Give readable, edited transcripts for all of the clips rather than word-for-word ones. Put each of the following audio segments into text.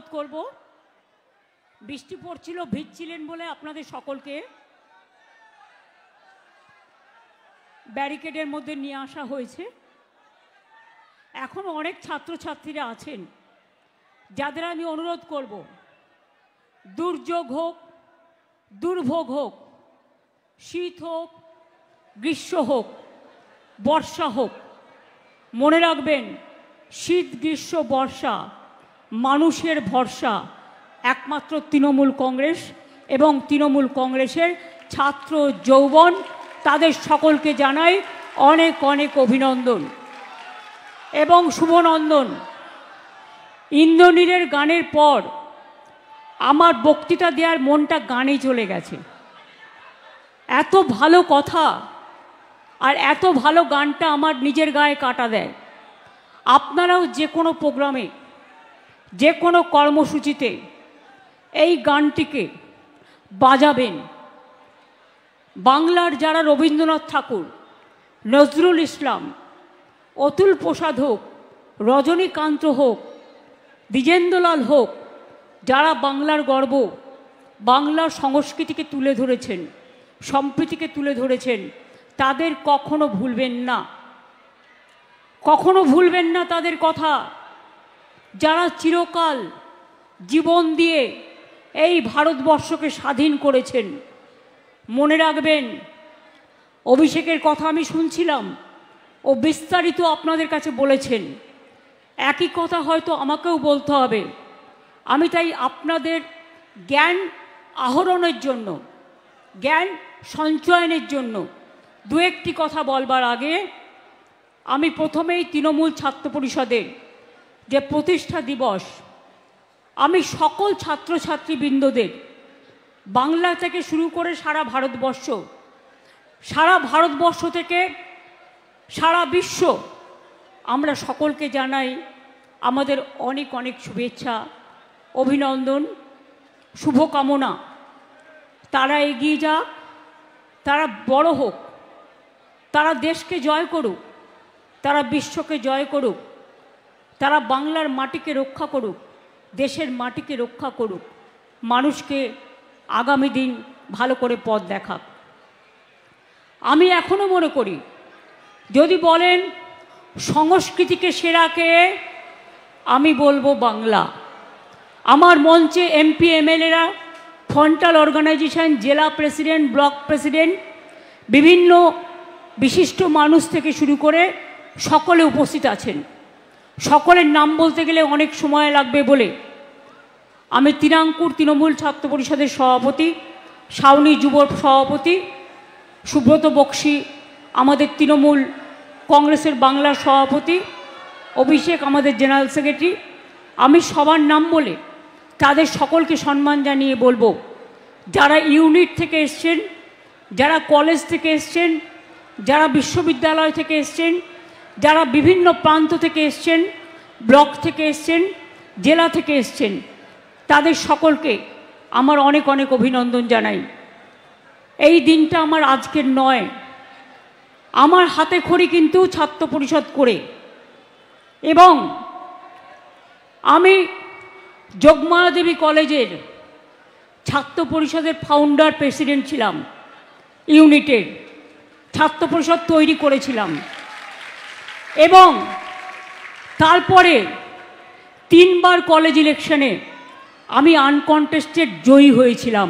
অনুরোধ করব, বৃষ্টি পড়ছিল, ভিজছিলেন বলে আপনাদের সকলকে ব্যারিকেডের মধ্যে নিয়ে আসা হয়েছে। এখন অনেক ছাত্রছাত্রীরা আছেন যাদের আমি অনুরোধ করব, দুর্যোগ হোক, দুর্ভোগ হোক, শীত হোক, গ্রীষ্ম হোক, বর্ষা হোক, মনে রাখবেন শীত গ্রীষ্ম বর্ষা মানুষের ভরসা একমাত্র তৃণমূল কংগ্রেস এবং তৃণমূল কংগ্রেসের ছাত্র যৌবন। তাদের সকলকে জানাই অনেক অনেক অভিনন্দন এবং শুভনন্দন। ইন্দ্রনীলের গানের পর আমার বক্তৃতা দেওয়ার মনটা গানে চলে গেছে। এত ভালো কথা আর এত ভালো গানটা আমার নিজের গায়ে কাটা দেয়। আপনারাও যে কোনো প্রোগ্রামে, যে কোনো কর্মসূচিতে এই গানটিকে বাজাবেন। বাংলার যারা রবীন্দ্রনাথ ঠাকুর, নজরুল ইসলাম, অতুল প্রসাদ হোক, রজনীকান্ত হোক, দ্বিজেন্দ্রলাল হোক, যারা বাংলার গর্ব, বাংলার সংস্কৃতিকে তুলে ধরেছেন, সম্প্রীতিকে তুলে ধরেছেন, তাদের কখনো ভুলবেন না, কখনো ভুলবেন না তাদের কথা। যারা চিরকাল জীবন দিয়ে এই ভারতবর্ষকে স্বাধীন করেছেন। মনে রাখবেন, অভিষেকের কথা আমি শুনছিলাম, ও বিস্তারিত আপনাদের কাছে বলেছেন। একই কথা হয়তো আমাকেও বলতে হবে। আমি তাই আপনাদের জ্ঞান আহরণের জন্য, জ্ঞান সঞ্চয়নের জন্য দু একটি কথা বলবার আগে আমি প্রথমেই তৃণমূল ছাত্র পরিষদের যে প্রতিষ্ঠা দিবস, আমি সকল ছাত্রছাত্রীবৃন্দদের, বাংলা থেকে শুরু করে সারা ভারতবর্ষ থেকে সারা বিশ্ব, আমরা সকলকে জানাই আমাদের অনেক অনেক শুভেচ্ছা, অভিনন্দন, শুভকামনা। তারা এগিয়ে যাক, তারা বড় হোক, তারা দেশকে জয় করুক, তারা বিশ্বকে জয় করুক, তারা বাংলার মাটিকে রক্ষা করুক, দেশের মাটিকে রক্ষা করুক, মানুষকে আগামী দিন ভালো করে পথ দেখাক। আমি এখনো মনে করি, যদি বলেন সংস্কৃতিকে সেরা কে, আমি বলবো বাংলা। আমার মঞ্চে এমপি এমএলএরা, ফ্রন্টাল অর্গানাইজেশন, জেলা প্রেসিডেন্ট, ব্লক প্রেসিডেন্ট, বিভিন্ন বিশিষ্ট মানুষ থেকে শুরু করে সকলে উপস্থিত আছেন। সকলের নাম বলতে গেলে অনেক সময় লাগবে বলে আমি তিনাঙ্কুর তৃণমূল ছাত্র পরিষদের সভাপতি, সাউনি যুব সভাপতি, সুব্রত বক্সি আমাদের তৃণমূল কংগ্রেসের বাংলার সভাপতি, অভিষেক আমাদের জেনারেল সেক্রেটারি, আমি সবার নাম বলে তাদের সকলকে সম্মান জানিয়ে বলবো, যারা ইউনিট থেকে এসছেন, যারা কলেজ থেকে এসছেন, যারা বিশ্ববিদ্যালয় থেকে এসছেন, যারা বিভিন্ন প্রান্ত থেকে এসছেন, ব্লক থেকে এসছেন, জেলা থেকে এসছেন, তাদের সকলকে আমার অনেক অনেক অভিনন্দন জানাই। এই দিনটা আমার আজকের নয়, আমার হাতে খড়ি কিন্তু ছাত্র পরিষদ করে, এবং আমি যোগমায়া দেবী কলেজের ছাত্র পরিষদের ফাউন্ডার প্রেসিডেন্ট ছিলাম, ইউনিটের ছাত্র পরিষদ তৈরি করেছিলাম, এবং তারপরে 3 বার কলেজ ইলেকশনে আমি আনকন্টেস্টেড জয়ী হয়েছিলাম।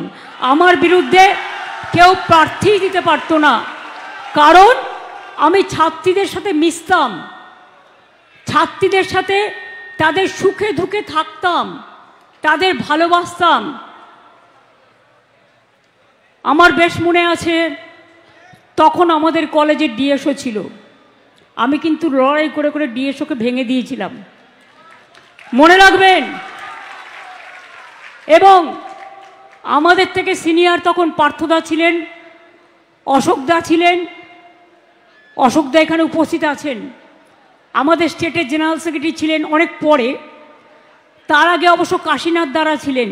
আমার বিরুদ্ধে কেউ প্রার্থী দিতে পারতো না, কারণ আমি ছাত্রীদের সাথে মিশতাম, ছাত্রীদের সাথে তাদের সুখে দুঃখে থাকতাম, তাদের ভালোবাসতাম। আমার বেশ মনে আছে, তখন আমাদের কলেজে ডিএসও ছিল, আমি কিন্তু লড়াই করে করে ডিএসওকে ভেঙে দিয়েছিলাম, মনে রাখবেন। এবং আমাদের থেকে সিনিয়র তখন পার্থদা ছিলেন, অশোকদা ছিলেন, অশোকদা এখানে উপস্থিত আছেন, আমাদের স্টেটের জেনারেল সেক্রেটারি ছিলেন অনেক পরে। তার আগে অবশ্য কাশীনাথ দ্বারা ছিলেন,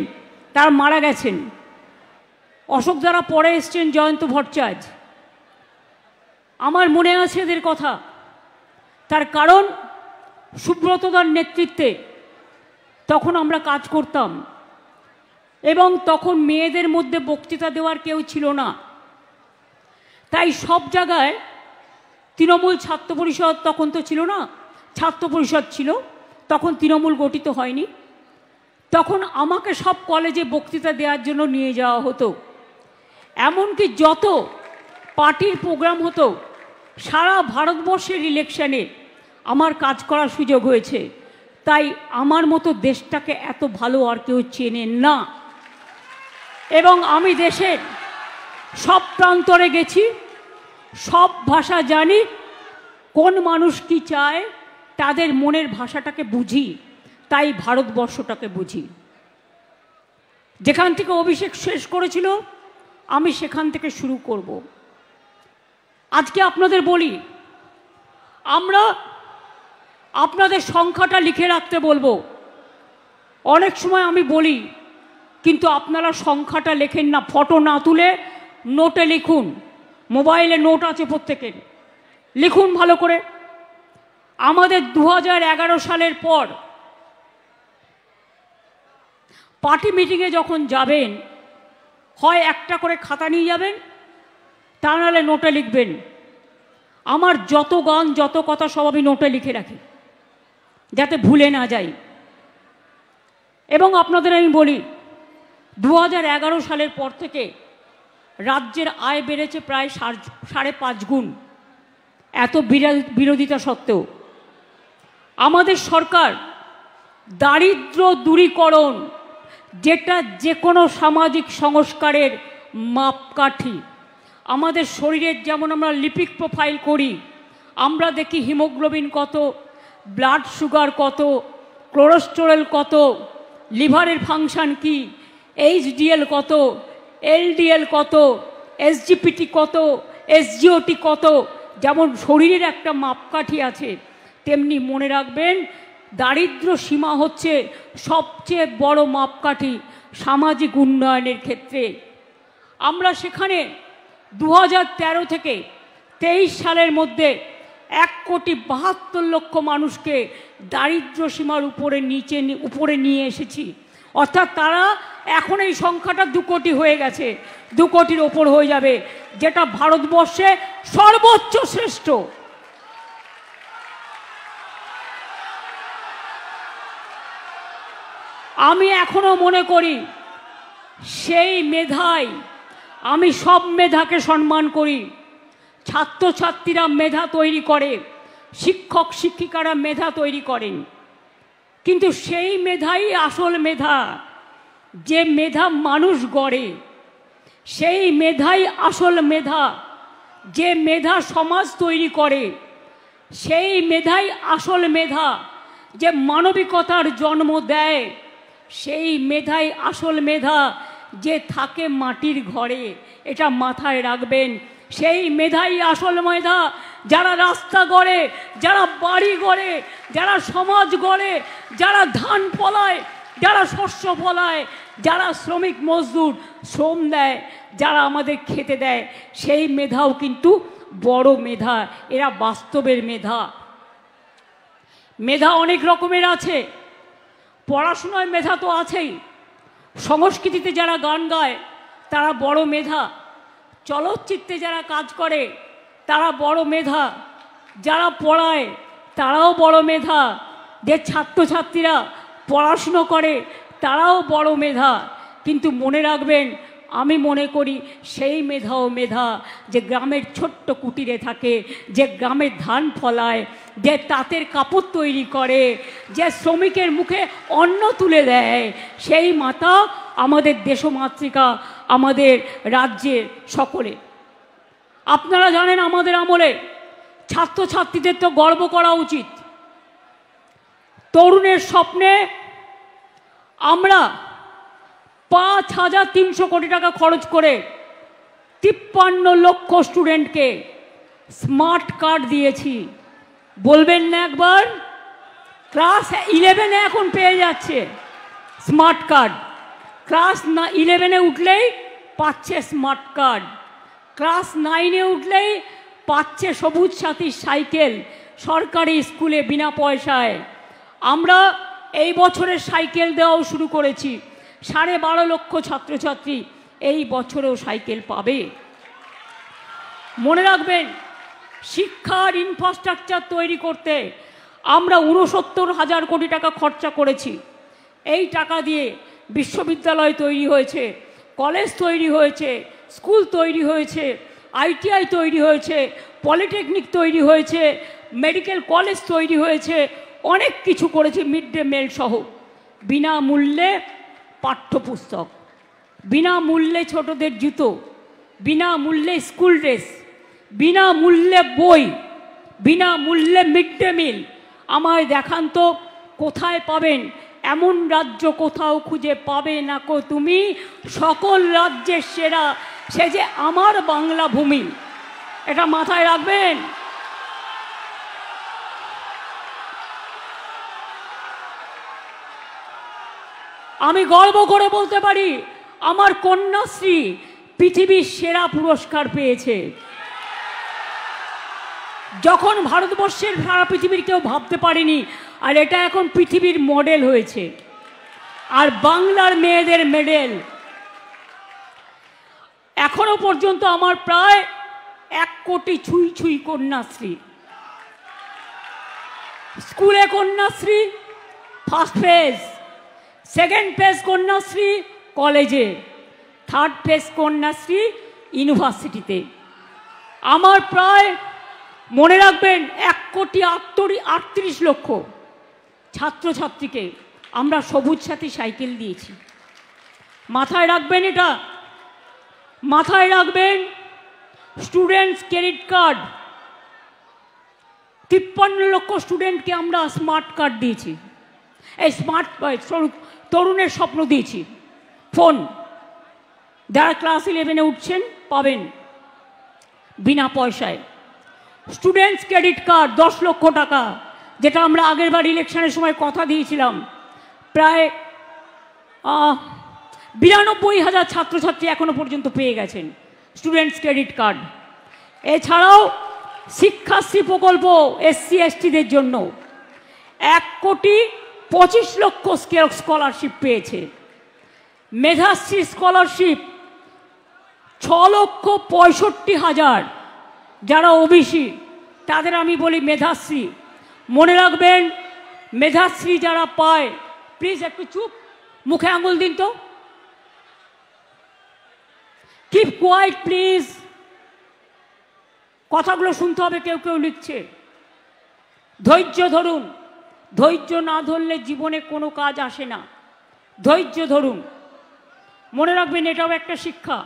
তারা মারা গেছেন। অশোক দ্বারা পরে এসছেন জয়ন্ত ভট্টাচার্য। আমার মনে আছে এদের কথা, তার কারণ সুব্রতদার নেতৃত্বে তখন আমরা কাজ করতাম, এবং তখন মেয়েদের মধ্যে বক্তৃতা দেওয়ার কেউ ছিল না। তাই সব জায়গায় তৃণমূল ছাত্র পরিষদ, তখন তো ছিল না, ছাত্র পরিষদ ছিল, তখন তৃণমূল গঠিত হয়নি। তখন আমাকে সব কলেজে বক্তৃতা দেওয়ার জন্য নিয়ে যাওয়া হতো। এমনকি যত পার্টির প্রোগ্রাম হতো, সারা ভারতবর্ষের ইলেকশনে আমার কাজ করার সুযোগ হয়েছে। তাই আমার মতো দেশটাকে এত ভালো আর কেউ চেনে না। এবং আমি দেশের সব প্রান্তরে গেছি, সব ভাষা জানি, কোন মানুষ কি চায় তাদের মনের ভাষাটাকে বুঝি, তাই ভারতবর্ষটাকে বুঝি। যেখান থেকে অভিষেক শেষ করেছিল আমি সেখান থেকে শুরু করব। আজকে আপনাদের বলি, আমরা আপনাদের সংখ্যাটা লিখে রাখতে বলবো। অনেক সময় আমি বলি, কিন্তু আপনারা সংখ্যাটা লেখেন না, ফটো না তুলে নোটে লিখুন। মোবাইলে নোট আছে প্রত্যেকের, লিখুন ভালো করে। আমাদের 2011 সালের পর পার্টি মিটিংয়ে যখন যাবেন, হয় একটা করে খাতা নিয়ে যাবেন, তা নাহলে নোটে লিখবেন। আমার যত গান, যত কথা সব আমি নোটে লিখে রাখি, যাতে ভুলে না যাই। এবং আপনাদের আমি বলি, 2011 সালের পর থেকে রাজ্যের আয় বেড়েছে প্রায় 5.5 গুণ। এত বিরোধিতা সত্ত্বেও আমাদের সরকার দারিদ্র দূরীকরণ, যেটা যে কোনো সামাজিক সংস্কারের মাপকাঠি, আমাদের শরীরের যেমন আমরা লিপিড প্রোফাইল করি, আমরা দেখি হিমোগ্লোবিন কত, ব্লাড সুগার কত, কোলেস্টেরল কত, লিভারের ফাংশন কি, এইচডিএল কত, এলডিএল কত, এসজিপিটি কত, এসজিওটি কত, যেমন শরীরের একটা মাপকাঠি আছে, তেমনি মনে রাখবেন দারিদ্র সীমা হচ্ছে সবচেয়ে বড় মাপকাঠি সামাজিক উন্নয়নের ক্ষেত্রে। আমরা সেখানে 2013 থেকে 23 সালের মধ্যে 1,72,00,000 মানুষকে দারিদ্র সীমার উপরে নিয়ে এসেছি। অর্থাৎ তারা এখন এই সংখ্যাটা 2 কোটি হয়ে গেছে, 2 কোটির ওপর হয়ে যাবে, যেটা ভারতবর্ষে সর্বোচ্চ শ্রেষ্ঠ। আমি এখনো মনে করি সেই মেধায়, আমি সব মেধাকে সম্মান করি। ছাত্রছাত্রীরা মেধা তৈরি করে, শিক্ষক শিক্ষিকারা মেধা তৈরি করেন, কিন্তু সেই মেধাই আসল মেধা। যে মেধা মানুষ গড়ে, সেই মেধাই আসল মেধা। যে মেধা সমাজ তৈরি করে, সেই মেধাই আসল মেধা। যে মানবিকতার জন্ম দেয়, সেই মেধাই আসল মেধা। যে থাকে মাটির ঘরে, এটা মাথায় রাখবেন, সেই মেধাই আসল মেধা। যারা রাস্তা গড়ে, যারা বাড়ি গড়ে, যারা সমাজ গড়ে, যারা ধান ফলায়, যারা শস্য ফলায়, যারা শ্রমিক মজদুর শ্রম দেয়, যারা আমাদের খেতে দেয়, সেই মেধাও কিন্তু বড় মেধা। এরা বাস্তবের মেধা। মেধা অনেক রকমের আছে। পড়াশোনায় মেধা তো আছেই, সংস্কৃতিতে যারা গান গায় তারা বড় মেধা, চলচ্চিত্রে যারা কাজ করে তারা বড় মেধা, যারা পড়ায় তারাও বড় মেধা, যে ছাত্রছাত্রীরা পড়াশুনো করে তারাও বড় মেধা। কিন্তু মনে রাখবেন, আমি মনে করি সেই মেধাও মেধা যে গ্রামের ছোট্ট কুটিরে থাকে, যে গ্রামের ধান ফলায়, যে তাঁতের কাপড় তৈরি করে, যে শ্রমিকের মুখে অন্ন তুলে দেয়, সেই মাতা আমাদের দেশমাতৃকা, আমাদের রাজ্যের সকলে। আপনারা জানেন, আমাদের আমলে ছাত্রছাত্রীদের তো গর্ব করা উচিত। তরুণের স্বপ্নে আমরা 5,300 কোটি টাকা খরচ করে 53 লক্ষ স্টুডেন্টকে স্মার্ট কার্ড দিয়েছি। বলবেন না একবার? ক্লাস 11-এ এখন পেয়ে যাচ্ছে স্মার্ট কার্ড। ক্লাস 11-এ উঠলেই পাচ্ছে স্মার্ট কার্ড। ক্লাস 9-এ উঠলেই পাচ্ছে সবুজ সাথী সাইকেল সরকারি স্কুলে বিনা পয়সায়। আমরা এই বছরে সাইকেল দেওয়াও শুরু করেছি। 12.5 লক্ষ ছাত্রছাত্রী এই বছরেও সাইকেল পাবে। মনে রাখবেন, শিক্ষার ইনফ্রাস্ট্রাকচার তৈরি করতে আমরা 69,000 কোটি টাকা খরচা করেছি। এই টাকা দিয়ে বিশ্ববিদ্যালয় তৈরি হয়েছে, কলেজ তৈরি হয়েছে, স্কুল তৈরি হয়েছে, ITI তৈরি হয়েছে, পলিটেকনিক তৈরি হয়েছে, মেডিকেল কলেজ তৈরি হয়েছে, অনেক কিছু করেছে। মিড ডে মিল সহ বিনামূল্যে পাঠ্যপুস্তক, বিনামূল্যে ছোটদের জুতো, বিনামূল্যে স্কুল ড্রেস, বিনামূল্যে বই, বিনামূল্যে মিড ডে মিল। আমায় দেখান তো কোথায় পাবেন? এমন রাজ্য কোথাও খুঁজে পাবে না কো তুমি, সকল রাজ্যের সেরা সে যে আমার বাংলা ভূমি। এটা মাথায় রাখবেন। আমি গর্ব করে বলতে পারি, আমার কন্যাশ্রী পৃথিবীর সেরা পুরস্কার পেয়েছে। যখন ভারতবর্ষের সারা পৃথিবীর কেউ ভাবতে পারেনি, আর এটা এখন পৃথিবীর মডেল হয়েছে। আর বাংলার মেয়েদের মেডেল এখনো পর্যন্ত আমার প্রায় 1 কোটি ছুঁই ছুঁই কন্যাশ্রী। স্কুলে Kanyashree first phase, second phase Kanyashree কলেজে, থার্ড ফেজ কন্যাশ্রী ইউনিভার্সিটিতে। আমার প্রায় মনে রাখবেন 1,38 লক্ষ ছাত্রছাত্রীকে আমরা সবুজ সাথী সাইকেল দিয়েছি। মাথায় রাখবেন, এটা মাথায় রাখবেন। স্টুডেন্টস ক্রেডিট কার্ড, 53 লক্ষ স্টুডেন্টকে আমরা স্মার্ট কার্ড দিয়েছি। এই স্মার্ট তরুণের স্বপ্ন দিয়েছি। ফোন যারা ক্লাস 11-এ উঠছেন পাবেন বিনা পয়সায়। স্টুডেন্টস ক্রেডিট কার্ড 10 লক্ষ টাকা, যেটা আমরা আগের বার ইলেকশনের সময় কথা দিয়েছিলাম। প্রায় 92,000 ছাত্রছাত্রী এখনো পর্যন্ত পেয়ে গেছেন স্টুডেন্টস ক্রেডিট কার্ড। এছাড়াও শিক্ষাশ্রী প্রকল্প SC STদের জন্য 1,25 লক্ষ স্কলারশিপ পেয়েছে। মেধাশ্রী স্কলারশিপ 6,65,000 যারা OBC তাদের আমি বলি মেধাশ্রী। মনে রাখবেন, মেধাশ্রী যারা পায়, প্লিজ একটু চুপ, মুখে আঙুল দিন তো, কিপ কোয়াইট প্লিজ, কথাগুলো শুনতে হবে। কেউ কেউ লিখছে। ধৈর্য ধরুন, ধৈর্য না ধরলে জীবনে কোনো কাজ আসে না। ধৈর্য ধরুন, মনে রাখবেন এটাও একটা শিক্ষা।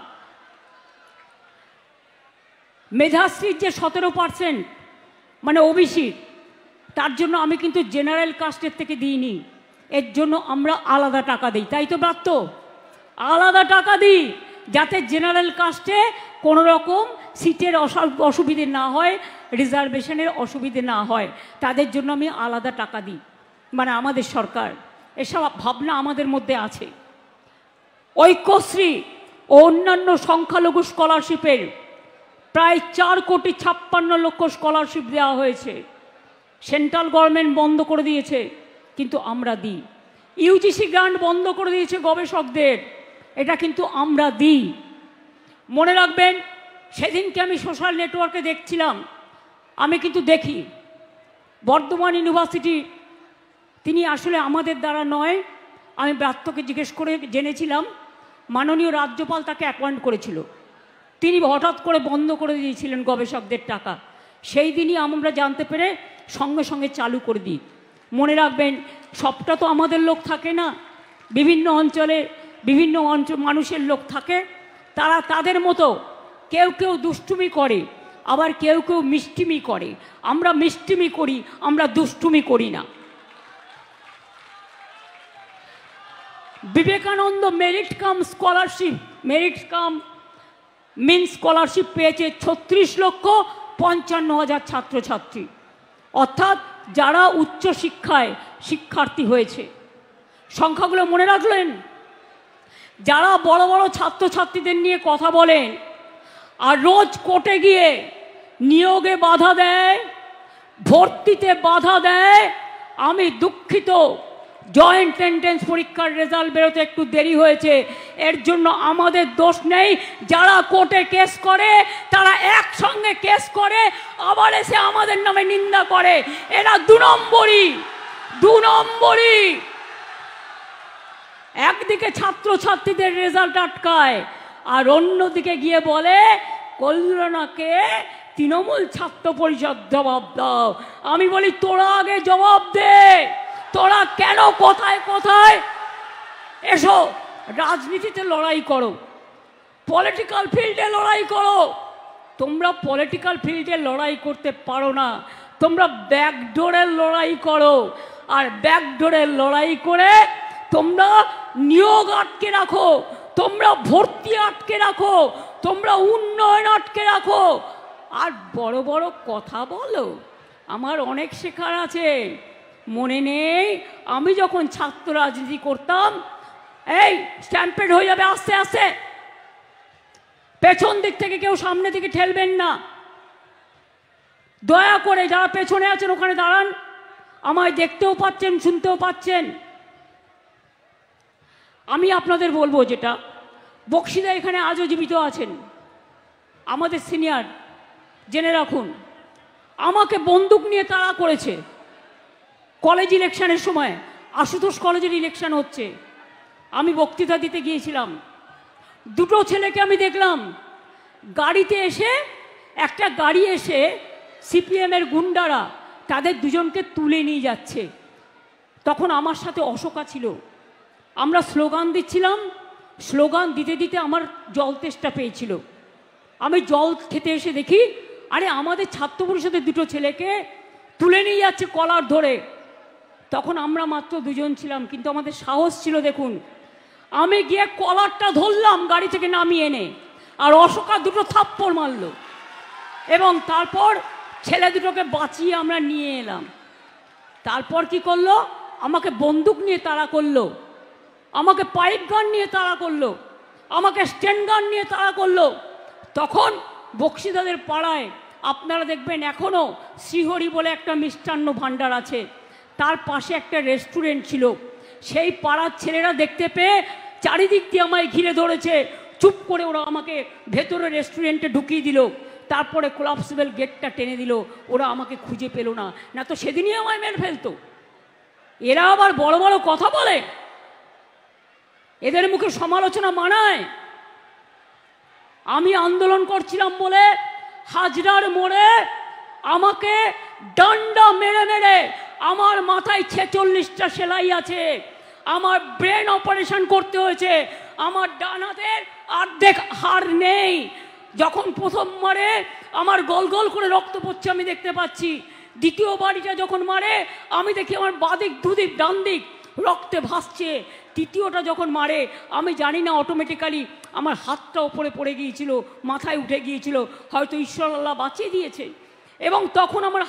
মেধাশ্রীর যে 17% মানে OBC, তার জন্য আমি কিন্তু জেনারেল কাস্টের থেকে দিইনি। এর জন্য আমরা আলাদা টাকা দিই, তাই তো ব্রাত্য? আলাদা টাকা দিই যাতে জেনারেল কাস্টে কোনো রকম সিটের অসুবিধে না হয়, রিজার্ভেশনের অসুবিধে না হয়, তাদের জন্য আমি আলাদা টাকা দিই। মানে আমাদের সরকার এসব ভাবনা আমাদের মধ্যে আছে। ঐক্যশ্রী ও অন্যান্য সংখ্যালঘু স্কলারশিপের প্রায় 4,56 লক্ষ স্কলারশিপ দেওয়া হয়েছে। সেন্ট্রাল গভর্নমেন্ট বন্ধ করে দিয়েছে, কিন্তু আমরা দিই। UGC গ্রান্ট বন্ধ করে দিয়েছে গবেষকদের, এটা কিন্তু আমরা দিই। মনে রাখবেন, সেদিনকে আমি সোশ্যাল নেটওয়ার্কে দেখছিলাম, আমি কিন্তু দেখি বর্ধমান ইউনিভার্সিটি, তিনি আসলে আমাদের দ্বারা নয়, আমি ব্রাত্যকে জিজ্ঞেস করে জেনেছিলাম, মাননীয় রাজ্যপাল তাকে অ্যাপয়েন্ট করেছিল, তিনি হঠাৎ করে বন্ধ করে দিয়েছিলেন গবেষকদের টাকা। সেই দিনই আমরা জানতে পেরে সঙ্গে সঙ্গে চালু করে দিই। মনে রাখবেন, সবটা তো আমাদের লোক থাকে না, বিভিন্ন অঞ্চলে বিভিন্ন মানুষের লোক থাকে, তারা তাদের মতো কেউ কেউ দুষ্টুমি করে, আবার কেউ কেউ মিষ্টিমি করে। আমরা মিষ্টিমি করি, আমরা দুষ্টুমি করি না। Vivekananda merit cum scholarship, merit cum mean scholarship পেয়েছে 36,55,000 ছাত্রছাত্রী, অর্থাৎ যারা উচ্চশিক্ষায় শিক্ষার্থী হয়েছে। সংখ্যাগুলো মনে রাখলেন? যারা বড় বড় ছাত্রছাত্রীদের নিয়ে কথা বলেন আর রোজ কোর্টে গিয়ে নিয়োগে বাধা দেয়, ভর্তিতে বাধা দেয়, আমি দুঃখিত, জয়েন্ট এন্ট্রেন্স পরীক্ষার রেজাল্ট বেরোতে একটু দেরি হয়েছে, এর জন্য আমাদের দোষ নেই। যারা কোর্টে কেস করে তারা একসঙ্গে কেস করে আবার এসে আমাদের নামে নিন্দা করে, এরা 2 নম্বরই। একদিকে ছাত্রছাত্রীদের রেজাল্ট আটকায় আর অন্যদিকে গিয়ে বলে কল্যাণকে তৃণমূল ছাত্র পরিষদ জবাব দাও। আমি বলি তোরা আগে জবাব দে, তোরা কেন কোথায় কোথায় এসো রাজনীতিতে লড়াই করো, পলিটিক্যাল ফিল্ডে লড়াই করো। তোমরা পলিটিক্যাল ফিল্ডে লড়াই করতে পারো না, তোমরা ব্যাকডোরের লড়াই করো। আর ব্যাকডোরের লড়াই করে তোমরা নিয়োগ আটকে রাখো, তোমরা ভর্তি আটকে রাখো, তোমরা উন্নয়ন আটকে রাখো, আর বড় বড় কথা বলো। আমার অনেক শেখার আছে। মনে নেই আমি যখন ছাত্র রাজনীতি করতাম, এই স্ট্যাম্পেড হয়ে যাবে আস্তে আস্তে, পেছন দিক থেকে কেউ সামনে দিকে ঠেলবেন না, দয়া করে যারা পেছনে আছেন ওখানে দাঁড়ান, আমায় দেখতেও পাচ্ছেন শুনতেও পাচ্ছেন। আমি আপনাদের বলবো যেটা, বক্সিদা এখানে আজও জীবিত আছেন, আমাদের সিনিয়র, জেনে রাখুন আমাকে বন্দুক নিয়ে তাড়া করেছে কলেজ ইলেকশনের সময়। আশুতোষ কলেজের ইলেকশন হচ্ছে, আমি বক্তৃতা দিতে গিয়েছিলাম, 2টো ছেলেকে আমি দেখলাম গাড়িতে এসে, একটা গাড়ি এসে সিপিএমের গুন্ডারা তাদের 2জনকে তুলে নিয়ে যাচ্ছে। তখন আমার সাথে অশোকা ছিল, আমরা স্লোগান দিচ্ছিলাম, স্লোগান দিতে দিতে আমার জল তেষ্টা পেয়েছিল। আমি জল খেতে এসে দেখি আরে আমাদের ছাত্র পরিষদের 2টো ছেলেকে তুলে নিয়ে যাচ্ছে কলার ধরে। তখন আমরা মাত্র 2জন ছিলাম, কিন্তু আমাদের সাহস ছিল দেখুন। আমি গিয়ে কলারটা ধরলাম গাড়ি থেকে নামিয়ে এনে, আর অশোকা 2টো থাপ্পড় মারল, এবং তারপর ছেলে 2টোকে বাঁচিয়ে আমরা নিয়ে এলাম। তারপর কি করলো, আমাকে বন্দুক নিয়ে তাড়া করলো, আমাকে পাইপ গান নিয়ে তাড়া করলো, আমাকে স্ট্যান্ড গান নিয়ে তাড়া করলো। তখন বক্সিদাদের পাড়ায় আপনারা দেখবেন এখনও শ্রীহরি বলে একটা মিষ্টান্ন ভাণ্ডার আছে, তার পাশে একটা রেস্টুরেন্ট ছিল। সেই পাড়ার ছেলেরা দেখতে পেয়ে চারিদিক দিয়ে আমায় ঘিরে ধরেছে, চুপ করে ওরা আমাকে ভেতরে রেস্টুরেন্টে ঢুকিয়ে দিল, তারপরে কোলাপসিবল গেটটা টেনে দিল, ওরা আমাকে খুঁজে পেল না, না তো সেদিনই আমায় মেরে ফেলতো। এরা আবার বড় বড় কথা বলে, এদের মুখে সমালোচনা মানায়। আমি আন্দোলন করছিলাম বলে হাজরার মোড়ে আমাকে ডান্ডা মেরে মেরে, আমার মাথায় 46টা সেলাই আছে, আমার ব্রেন অপারেশন করতে হয়েছে, আমার ডান হাতের অর্ধেক হাড় নেই। যখন প্রথম মারে আমার গল গল করে রক্ত পড়ছে আমি দেখতে পাচ্ছি, দ্বিতীয় বাড়িটা যখন মারে আমি দেখি আমার বাদিক দুদিক ডান দিক রক্তে ভাসছে, তৃতীয়টা যখন মারে আমি জানি না অটোমেটিক্যালি আমার হাতটা ওপরে পড়ে গিয়েছিল, মাথায় উঠে গিয়েছিল, হয়তো ঈশ্বর আল্লাহ বাঁচিয়ে দিয়েছে। এবং তখন আমার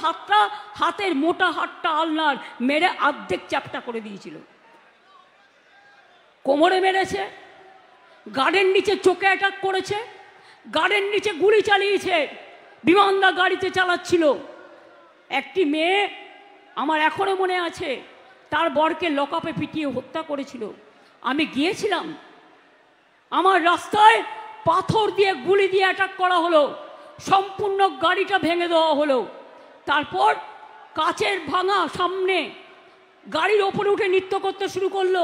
হাতের মোটা হাতটা আলনার মেরে অর্ধেক চ্যাপটা করে দিয়েছিল। কোমরে মেরেছে, গার্ডের নিচে চোখে অ্যাটাক করেছে, গার্ডের নিচে গুলি চালিয়েছে, বিমানদা গাড়িতে চালাচ্ছিল। একটি মেয়ে আমার এখনো মনে আছে, তার বরকে লকআপে পিটিয়ে হত্যা করেছিল। আমি গিয়েছিলাম, আমার রাস্তায় পাথর দিয়ে গুলি দিয়ে অ্যাটাক করা হলো, সম্পূর্ণ গাড়িটা ভেঙে দেওয়া হলো। তারপর কাচের ভাঙা সামনে গাড়ির ওপরে উঠে নৃত্য করতে শুরু করলো,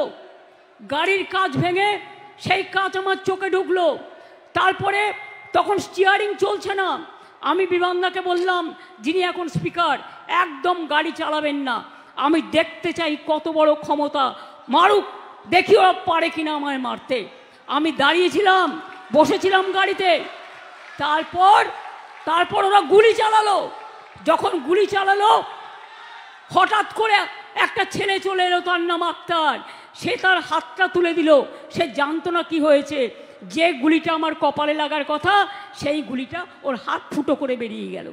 গাড়ির কাঁচ ভেঙে সেই কাঁচ আমার চোখে ঢুকলো। তারপরে তখন স্টিয়ারিং চলছে না, আমি বিমানদাকে বললাম, যিনি এখন স্পিকার, একদম গাড়ি চালাবেন না, আমি দেখতে চাই কত বড় ক্ষমতা, মারুক, দেখি ওরা পারে কিনা আমায় মারতে। আমি দাঁড়িয়েছিলাম, বসেছিলাম গাড়িতে। তারপর ওরা গুলি চালালো। যখন গুলি চালালো হঠাৎ করে একটা ছেলে চলে এলো, তার নাম আক্তার। সে তার হাতটা তুলে দিল, সে জানতো না কি হয়েছে। যে গুলিটা আমার কপালে লাগার কথা সেই গুলিটা ওর হাত ফুটো করে বেরিয়ে গেল।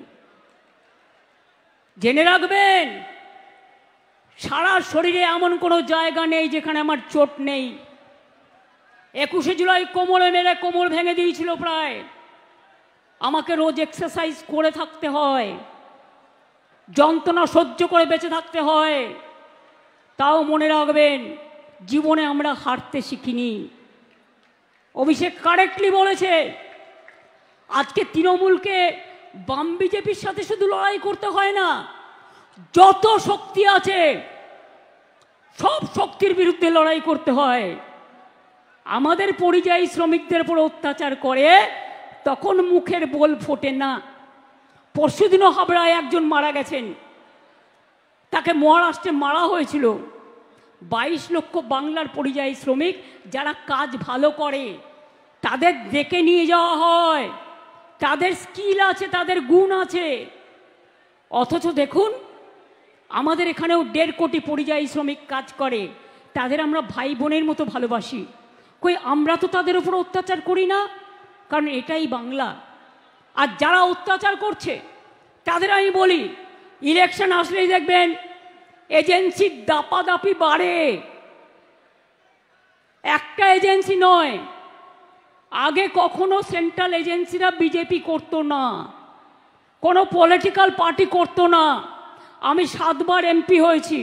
জেনে রাখবেন, সারা শরীরে এমন কোনো জায়গা নেই যেখানে আমার চোট নেই। 21শে জুলাই কোমরে মেরে কোমর ভেঙে দিয়েছিল প্রায়। আমাকে রোজ এক্সারসাইজ করে থাকতে হয়, যন্ত্রণা সহ্য করে বেঁচে থাকতে হয়। তাও মনে রাখবেন, জীবনে আমরা হারতে শিখিনি। অভিষেক কারেক্টলি বলেছে, আজকে তৃণমূলকে বাম বিজেপির সাথে শুধু লড়াই করতে হয় না, যত শক্তি আছে সব শক্তির বিরুদ্ধে লড়াই করতে হয়। আমাদের পরিযায়ী শ্রমিকদের উপর অত্যাচার করে তখন মুখের বোল ফোটে না। পরশুদিনও হাবড়ায় একজন মারা গেছেন, তাকে মহারাষ্ট্রে মারা হয়েছিল। 22 লক্ষ বাংলার পরিযায়ী শ্রমিক যারা কাজ ভালো করে তাদের ডেকে নিয়ে যাওয়া হয়, তাদের স্কিল আছে, তাদের গুণ আছে। অথচ দেখুন, আমাদের এখানেও 1.5 কোটি পরিযায়ী শ্রমিক কাজ করে, তাদের আমরা ভাই বোনের মতো ভালোবাসি। কই আমরা তো তাদের উপর অত্যাচার করি না, কারণ এটাই বাংলা। আর যারা অত্যাচার করছে তাদের আমি বলি, ইলেকশন আসলেই দেখবেন এজেন্সির দাপাদাপি বাড়ে। একটা এজেন্সি নয়, আগে কখনো সেন্ট্রাল এজেন্সিরা বিজেপি করতো না, কোনো পলিটিক্যাল পার্টি করতো না। আমি 7 বার এমপি হয়েছি,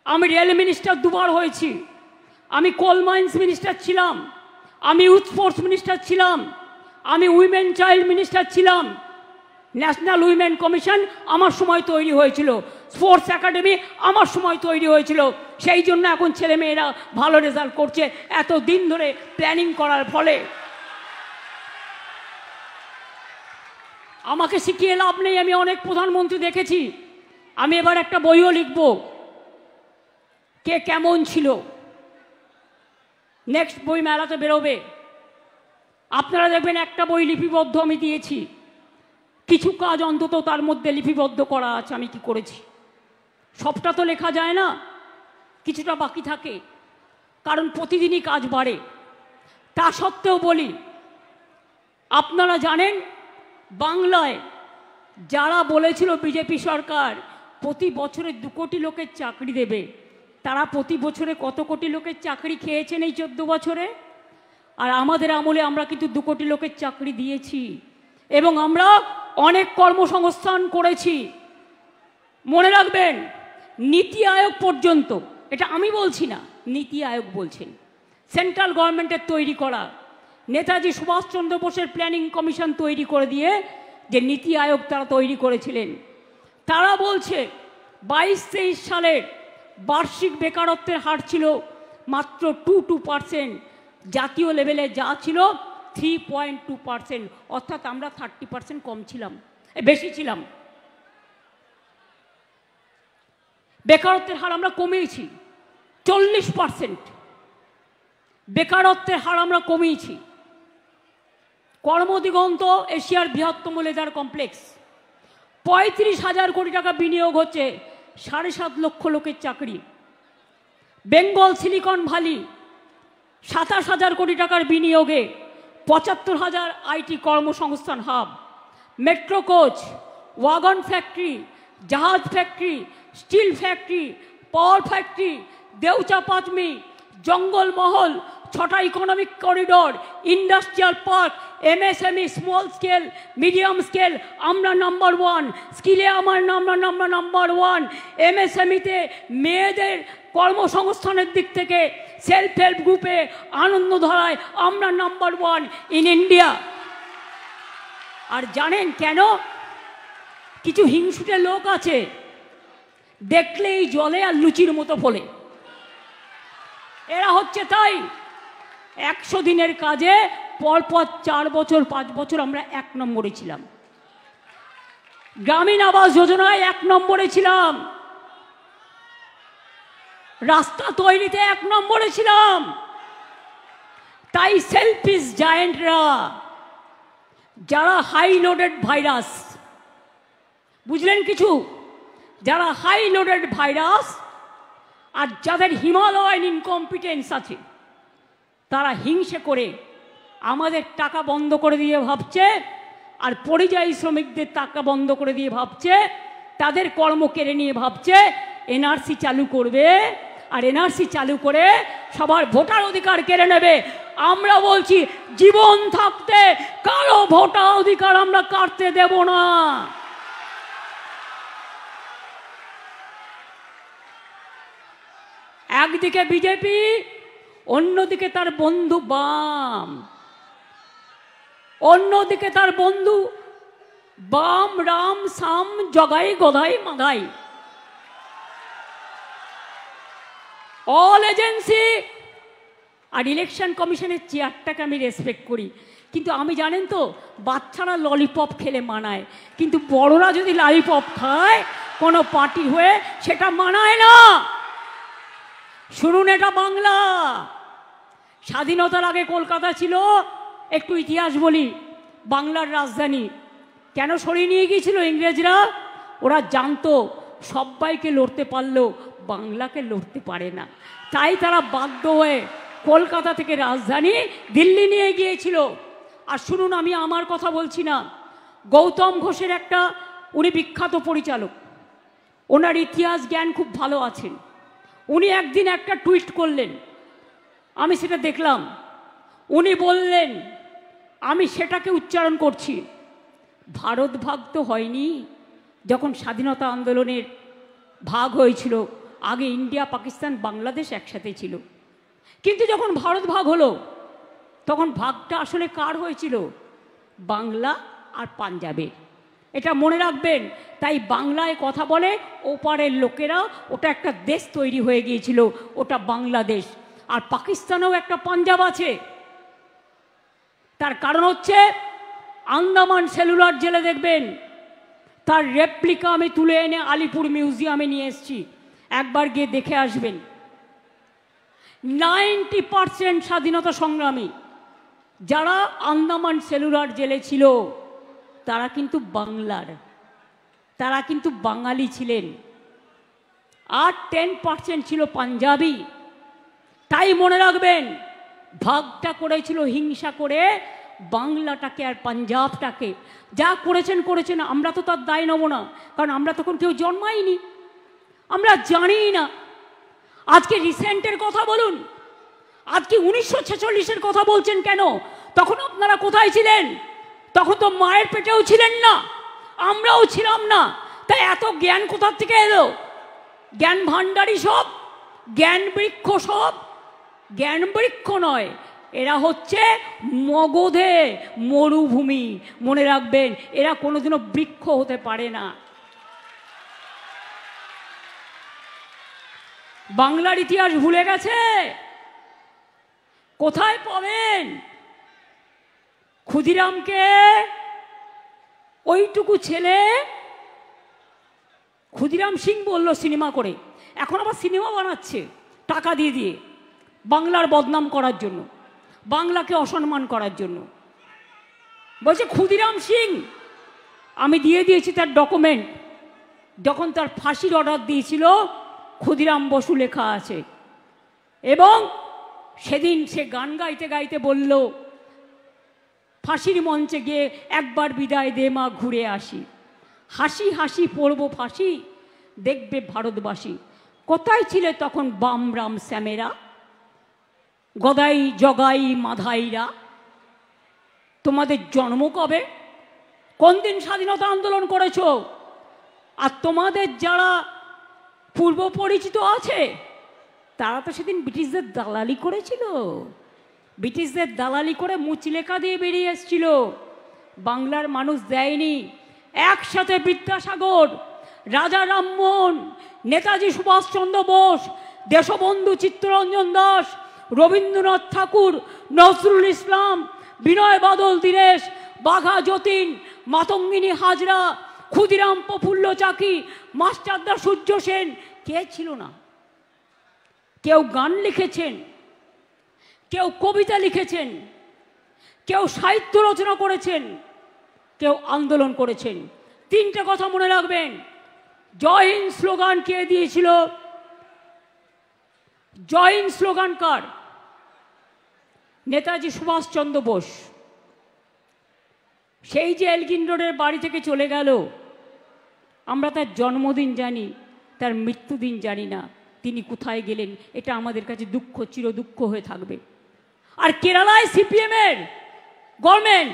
আমি রেল মিনিস্টার 2 বার হয়েছি, আমি কোল মাইন্স মিনিস্টার ছিলাম, আমি ইউথ স্পোর্টস মিনিস্টার ছিলাম, আমি উইমেন চাইল্ড মিনিস্টার ছিলাম। ন্যাশনাল উইমেন কমিশন আমার সময় তৈরি হয়েছিল, স্পোর্টস একাডেমি আমার সময় তৈরি হয়েছিল। সেই জন্য এখন ছেলে মেয়েরা ভালো রেজাল্ট করছে, এত দিন ধরে প্ল্যানিং করার ফলে। আমাকে শিখিয়ে লাভ নেই, আমি অনেক প্রধানমন্ত্রী দেখেছি। আমি এবার একটা বইও লিখব, কে কেমন ছিল। নেক্সট বই মেলাতে বেরোবে, আপনারা দেখবেন একটা বই লিপিবদ্ধ আমি দিয়েছি, কিছু কাজ অন্তত তার মধ্যে লিপিবদ্ধ করা আছে আমি কি করেছি। সবটা তো লেখা যায় না, কিছুটা বাকি থাকে, কারণ প্রতিদিনই কাজ বাড়ে। তা সত্ত্বেও বলি, আপনারা জানেন বাংলায় যারা বলেছিল বিজেপি সরকার প্রতি বছরে 2 কোটি লোকের চাকরি দেবে, তারা প্রতি বছরে কত কোটি লোকের চাকরি খেয়েছেন এই 14 বছরে? আর আমাদের আমলে আমরা কিন্তু 2 কোটি লোকের চাকরি দিয়েছি এবং আমরা অনেক কর্মসংস্থান করেছি। মনে রাখবেন, নীতি আয়োগ পর্যন্ত, এটা আমি বলছি না, নীতি আয়োগ বলছেন, সেন্ট্রাল গভর্নমেন্টের তৈরি করা, নেতাজি সুভাষচন্দ্র বোসের প্ল্যানিং কমিশন তৈরি করে দিয়ে যে নীতি আয়োগ তারা তৈরি করেছিলেন, তারা বলছে 22-23 সালের বার্ষিক বেকারত্বের হার ছিল মাত্র 2%, জাতীয় লেভেলে যা ছিল 3.2%, অর্থাৎ আমরা 30% কম ছিলাম, বেশি ছিলাম। বেকারত্বের হার আমরা কমিয়েছি 40%, বেকারত্বের হার আমরা কমিয়েছি। কর্মদিগন্ত এশিয়ার বৃহত্তম লেদার কমপ্লেক্স, 35,000 কোটি টাকা বিনিয়োগ হচ্ছে, 7.5 লক্ষ লোকের চাকরি। বেঙ্গল সিলিকন ভ্যালি 27,000 কোটি টাকার বিনিয়োগে 75,000 আইটি কর্মসংস্থান hub. Metro coach, wagon factory, জাহাজ factory, steel factory, power factory, Deucha Panchami, Jangalmahal, 6টা economic corridor, industrial park, MSME, small scale, medium scale, আমরা নাম্বার 1। স্কিলে আমরা নাম্বার 1। এমএসএমইতে মেয়েদের কর্মসংস্থানের দিক থেকে সেলফ হেল্প গ্রুপে আনন্দধারায় আমরা নাম্বার 1 ইন ইন্ডিয়া। আর জানেন কেন? কিছু হিংসুটে লোক আছে, দেখলেই জলে আর লুচির মতো ফলে। এরা হচ্ছে তাই 100 দিনের কাজে পরপর 4 বছর 5 বছর আমরা 1 নম্বরে ছিলাম। গ্রামীণ আবাস যোজনায় 1 নম্বরে ছিলাম, রাস্তা তৈরিতে 1 নম্বরে ছিলাম। তাই সেলফিশ জায়েন্টরা, যারা হাই লোডেড ভাইরাস, বুঝলেন কিছু, যারা হাই লোডেড ভাইরাস আর যাদের হিমালয়ান ইনকম্পিটেন্স আছে, তারা হিংসে করে আমাদের টাকা বন্ধ করে দিয়ে ভাবছে, আর পরিযায়ী শ্রমিকদের টাকা বন্ধ করে দিয়ে ভাবছে, তাদের কর্ম কেড়ে নিয়ে ভাবছে এনআরসি চালু করবে, আর এনআরসি চালু করে সবার ভোটার অধিকার কেড়ে নেবে। আমরা বলছি জীবন থাকতে কারো ভোটার অধিকার আমরা কাটতে দেব না। একদিকে বিজেপি, অন্যদিকে তার বন্ধু বাম, অন্যদিকে তার বন্ধু বাম, রাম, সাম, জগাই, গদাই, মাগাই, অল এজেন্সি। আর ইলেকশন কমিশনের চেয়ারটাকে আমি রেসপেক্ট করি, কিন্তু আমি জানেন তো বাচ্চারা ললিপপ খেলে মানায়, কিন্তু বড়রা যদি ললিপপ খায় কোনো পার্টি হয়ে সেটা মানায় না। শুনুন, এটা বাংলা। স্বাধীনতার আগে কলকাতা ছিল, একটু ইতিহাস বলি, বাংলার রাজধানী। কেন সরিয়ে নিয়ে গিয়েছিল ইংরেজরা? ওরা জানতো সবাইকে লড়তে পারলেও বাংলাকে লড়তে পারে না, তাই তারা বাধ্য হয়ে কলকাতা থেকে রাজধানী দিল্লি নিয়ে গিয়েছিল। আর শুনুন, আমি আমার কথা বলছি না, গৌতম ঘোষের একটা, উনি বিখ্যাত পরিচালক, ওনার ইতিহাস জ্ঞান খুব ভালো আছেন। উনি একদিন একটা টুইট করলেন, আমি সেটা দেখলাম। উনি বললেন, আমি সেটাকে উচ্চারণ করছি, ভারত ভাগ তো হয়নি। যখন স্বাধীনতা আন্দোলনের ভাগ হয়েছিল, আগে ইন্ডিয়া, পাকিস্তান, বাংলাদেশ একসাথে ছিল, কিন্তু যখন ভারত ভাগ হলো তখন ভাগটা আসলে কার হয়েছিল? বাংলা আর পাঞ্জাবের। এটা মনে রাখবেন। তাই বাংলায় কথা বলে ওপারের লোকেরা, ওটা একটা দেশ তৈরি হয়ে গিয়েছিল, ওটা বাংলাদেশ। আর পাকিস্তানেও একটা পাঞ্জাব আছে। তার কারণ হচ্ছে আন্দামান সেলুলার জেলে দেখবেন তার রেপ্লিকা আমি তুলে এনে আলিপুর মিউজিয়ামে নিয়ে এসেছি, একবার গিয়ে দেখে আসবেন। 90% স্বাধীনতা সংগ্রামী যারা আন্দামান সেলুলার জেলে ছিল তারা কিন্তু বাংলার, তারা কিন্তু বাঙালি ছিলেন। আর 10% ছিল পাঞ্জাবি। তাই মনে রাখবেন, ভাগটা করেছিল হিংসা করে বাংলাটাকে আর পাঞ্জাবটাকে। যা করেছেন করেছেন, আমরা তো তার দায় নেব না, কারণ আমরা তখন কেউ জন্মাইনি, আমরা জানি না। আজকে রিসেন্টের কথা বলুন, আজকে 1946-এর কথা বলছেন কেন? তখন আপনারা কোথায় ছিলেন? তখন তো মায়ের পেটেও ছিলেন না, আমরাও ছিলাম না। তাই এত জ্ঞান কোথার থেকে এলো? জ্ঞান ভাণ্ডারী সব, জ্ঞান বৃক্ষ সব। জ্ঞান বৃক্ষ নয়, এরা হচ্ছে মগধে মরুভূমি। মনে রাখবেন, এরা কোনোদিনও বৃক্ষ হতে পারে না। বাংলার ইতিহাস ভুলে গেছে। কোথায় পাবেন? ক্ষুদিরামকে ওইটুকু ছেলে, ক্ষুদিরাম সিং বলল সিনেমা করে, এখন আবার সিনেমা বানাচ্ছে টাকা দিয়ে দিয়ে, বাংলার বদনাম করার জন্য, বাংলাকে অসম্মান করার জন্য। বলছে ক্ষুদিরাম সিং, আমি দিয়ে দিয়েছি তার ডকুমেন্ট, যখন তার ফাঁসির অর্ডার দিয়েছিল ক্ষুদিরাম বসু লেখা আছে। এবং সেদিন সে গান গাইতে গাইতে বলল, ফাঁসির মঞ্চে গিয়ে একবার বিদায় দে মা, ঘুরে আসি, হাসি হাসি পড়ব ফাঁসি, দেখবে ভারতবাসী। কোথায় ছিলে তখন বাম, রাম, শ্যামেরা, গদাই, জগাই, মাধাইরা? তোমাদের জন্ম কবে? কোন দিন স্বাধীনতা আন্দোলন করেছো? আর তোমাদের যারা পূর্ব পরিচিত আছে তারা তো সেদিন ব্রিটিশদের দালালি করেছিল, ব্রিটিশদের দালালি করে মুচলেখা দিয়ে বেরিয়ে এসেছিল। বাংলার মানুষ দেয়নি। একসাথে বিদ্যাসাগর, রাজা রামমোহন, নেতাজি সুভাষচন্দ্র বোস, দেশবন্ধু চিত্তরঞ্জন দাস, রবীন্দ্রনাথ ঠাকুর, নজরুল ইসলাম, বিনয় বাদল দীনেশ, বাঘা যতীন, মাতঙ্গিনী হাজরা, ক্ষুদিরাম প্রফুল্ল চাকি, মাস্টারদা সূর্য সেন, কে ছিল না? কেউ গান লিখেছেন, কেউ কবিতা লিখেছেন, কেউ সাহিত্য রচনা করেছেন, কেউ আন্দোলন করেছেন। তিনটে কথা মনে রাখবেন। জয় হিন্দ স্লোগান কে দিয়েছিল? জয় হিন্দ স্লোগান কার? নেতাজি সুভাষচন্দ্র বোস। সেই যে এলগিন রোডের বাড়ি থেকে চলে গেল, আমরা তার জন্মদিন জানি, তার মৃত্যুদিন জানি না। তিনি কোথায় গেলেন এটা আমাদের কাছে দুঃখ, চির দুঃখ হয়ে থাকবে। আর কেরালায় সিপিএমের গভর্নমেন্ট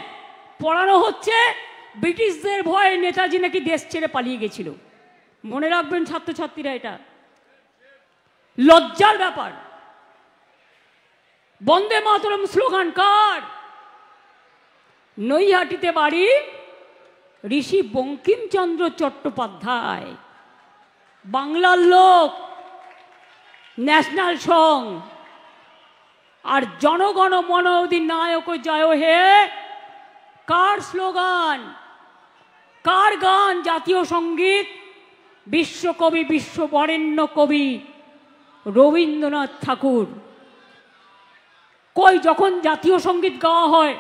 পড়ানো হচ্ছে ব্রিটিশদের ভয়ে নেতাজি নাকি দেশ ছেড়ে পালিয়ে গেছিল। মনে রাখবেন ছাত্রছাত্রীরা এটা। লজ্জার ব্যাপার। বন্দে মাতরম স্লোগান কার? নৈহাটিতে বাড়ি ঋষি বঙ্কিমচন্দ্র চট্টোপাধ্যায়, বাংলার লোক, ন্যাশনাল সং। আর জনগণ মন অধিনায়ক জয় হে কার স্লোগান, কার গান? জাতীয় সঙ্গীত বিশ্বকবি, বিশ্ববরেণ্য কবি রবীন্দ্রনাথ ঠাকুর। কই যখন জাতীয় সঙ্গীত গাওয়া হয়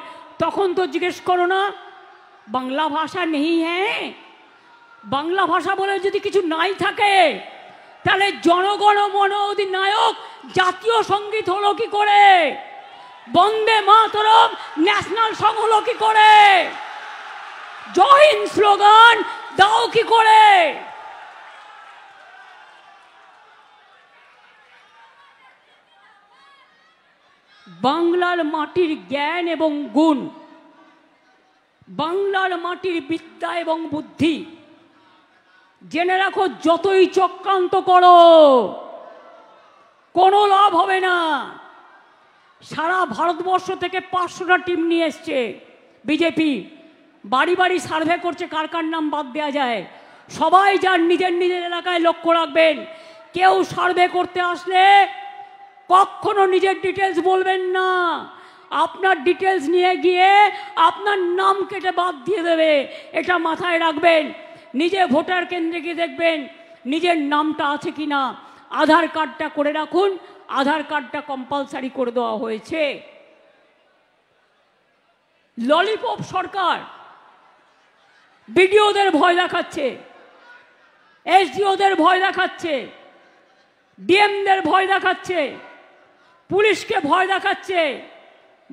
তখন তো জিজ্ঞেস করো না বাংলা ভাষা নেই? হ্যাঁ, বাংলা ভাষা বলে যদি কিছু নাই থাকে তাহলে জনগণ মন অধিনায়ক জাতীয় সঙ্গীত হলো কি করে? বন্দে মাতরম ন্যাশনাল সং হলো কি করে? জয় হিন্দ স্লোগান দাও কি করে? বাংলার মাটির জ্ঞান এবং গুণ, বাংলার মাটির বিদ্যা এবং বুদ্ধি জেনে রাখো, যতই চক্রান্ত করো কোনো লাভ হবে না। সারা ভারতবর্ষ থেকে 500টা টিম নিয়ে এসছে বিজেপি, বাড়ি বাড়ি সার্ভে করছে কার কার নাম বাদ দেওয়া যায়। সবাই যার নিজের নিজের এলাকায় লক্ষ্য রাখবেন, কেউ সার্ভে করতে আসলে কখনো নিজের ডিটেলস বলবেন না। আপনার ডিটেলস নিয়ে গিয়ে আপনার নাম কেটে বাদ দিয়ে দেবে, এটা মাথায় রাখবেন। নিজে ভোটার কেন্দ্রে গিয়ে দেখবেন নিজের নামটা আছে কিনা। আধার কার্ডটা করে রাখুন, আধার কার্ডটা কম্পালসারি করে দেওয়া হয়েছে। ললিপপ সরকার বিডিওদের ভয় দেখাচ্ছে, এসডিওদের ভয় দেখাচ্ছে, ডিএমদের ভয় দেখাচ্ছে, পুলিশকে ভয় দেখাচ্ছে,